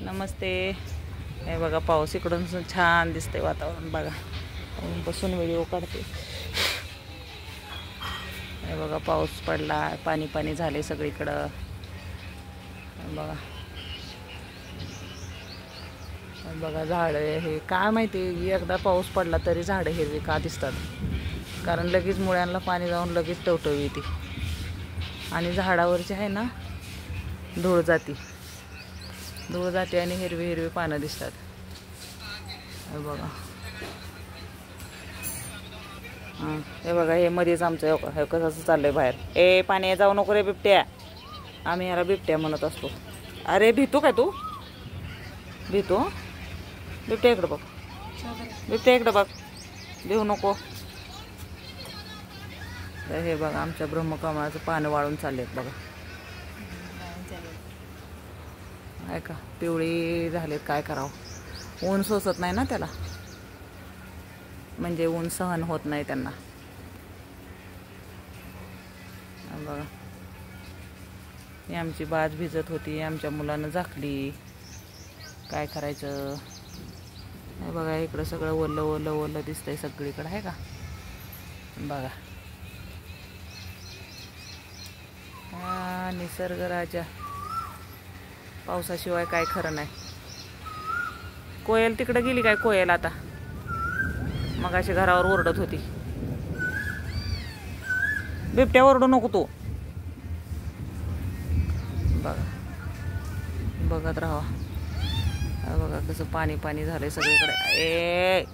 नमस्ते. हे बघा पाऊस इकडून छान दिसतंय वातावरण बघा. बसून व्हिडिओ काढते. हे बघा पाऊस पडला, पाणी पाणी झाले सगळीकडं. बघा बघा झाड हे काय माहिती, एकदा पाऊस पडला तरी झाडं हिरवी का दिसतात. कारण लगेच मुळ्यांना पाणी जाऊन लगेच टवटवी येते आणि झाडावरची आहे ना धूळ जाती आणि हिरवी हिरवी पानं दिसतात. हे बघा हे बघा हे मध्येच आमचं हे कसं चाललंय बाहेर. पाणी जाऊ नको रे बिबट्या. आम्ही ह्याला बिबट्या म्हणत असतो. अरे भितो काय तू? भितो? बिबट्या इकडं बघ, बिबट्या इकडं बघ, भिवू नको. हे बघा आमच्या ब्रह्मकमळाचं पानं वाळून चाललेत बघा. आहे का पिवळी झालेत, काय करावं. ऊन सोसत नाही ना त्याला, म्हणजे ऊन सहन होत नाही त्यांना. बघा ही आमची बाज भिजत होती, आमच्या मुलानं झाकली. काय करायचं. हे बघा इकडं सगळं ओलं ओलं ओलं दिसतंय सगळीकडं, आहे का. बघा हा निसर्ग राजा, पावसाशिवाय काय खरं नाही. कोयल तिकडं गेली काय? कोयल आता मग अशी घरावर ओरडत होती. बिबट्या ओरडू नको तू. बघा बघत राहा. बघा कसं पाणी पाणी झालंय सगळीकडे.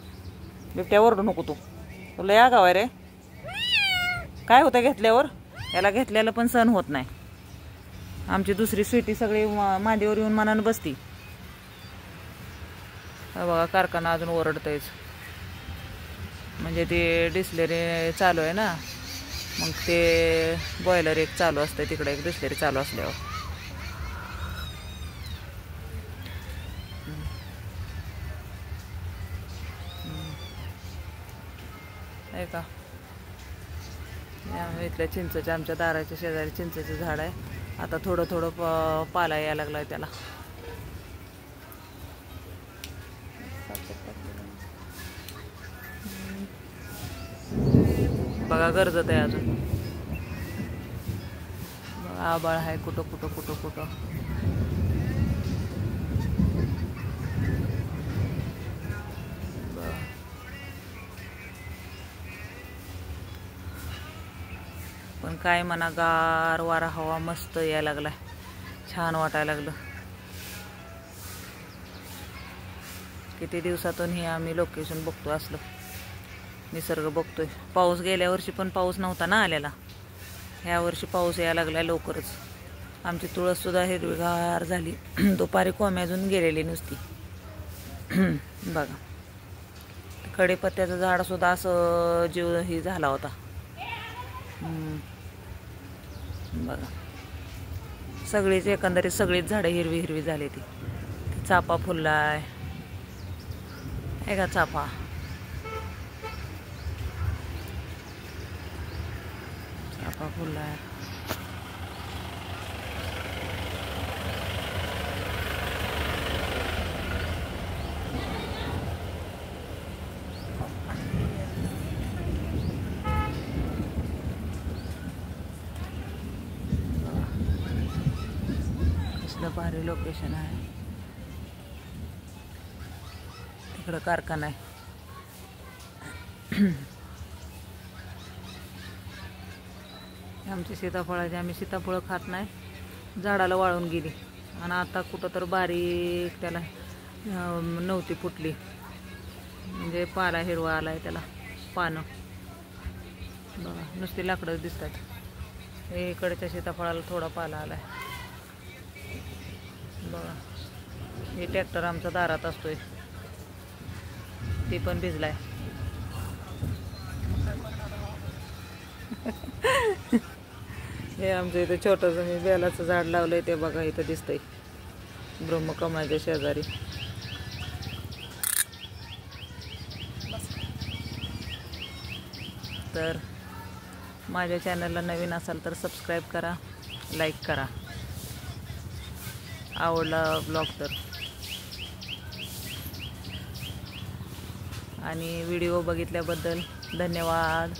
बिबट्या ओरडू नको तू. तुला या गाव आहे रे. काय होतं घेतल्यावर? याला घेतल्याला पण सहन होत नाही. आमची दुसरी स्वीटी सगळी मांडीवर येऊन मनानं बसती. बघा कारखाना अजून ओरडतंयच, म्हणजे ते डिस्लेरी चालू आहे ना, मग ते बॉयलर एक चालू असतं तिकडे, एक डिस्लेरी चालू असल्यावर. आहे का इथल्या चिंचेच्या, आमच्या दाराच्या शेजारी चिंचेचं झाड आहे. आता थोडं थोडं पाला यायला लागलाय त्याला. बघा गरजत आहे अजून. आबाळ आहे कुठं कुठं कुठं कुठं. पण काय म्हणा, गार वारा हवा मस्त यायला लागलाय, छान वाटायला लागलं. किती दिवसातून हे आम्ही लोकेशन बघतो, असलं निसर्ग बघतोय. पाऊस गेल्या वर्षी पण पाऊस नव्हता ना आलेला, ह्या वर्षी पाऊस यायला लागलाय लवकरच. आमची तुळस सुद्धा हिरवीगार झाली. दुपारी कोंब्याजून गेलेली नुसती. बघा कढीपत्त्याचं झाड सुद्धा असं जीव ही झाला होता. बघा सगळीच एकंदरीत सगळीच झाडं हिरवी हिरवी झाली. ती चाफा फुललाय, आहे का चाफा. चाफा फुललाय. भारी लोकेशन आहे. तिकडं कारखाना आहे. आमची सीताफळाची, आम्ही सीताफळं खात नाही, झाडाला वाळून गेली. आणि आता कुठं तर बारीक त्याला नव्हती फुटली, म्हणजे पाला हिरवा आलाय त्याला, पानं. बघा नुसती लाकडं दिसतात. इकडच्या सीताफळाला थोडा पाला आलाय. बघा हे ट्रॅक्टर आमच्या दारात असतोय, ते पण भिजलाय. हे आमच्या इथे छोटंसं मी बेलाचं झाड लावलंय, ते बघा इथं दिसतंय ब्रह्मकमळाच्या शेजारी. तर माझ्या चॅनलला नवीन असाल तर सबस्क्राईब करा, लाईक करा. आवडला ब्लॉग तर आणि व्हिडिओ बघितल्याबद्दल धन्यवाद.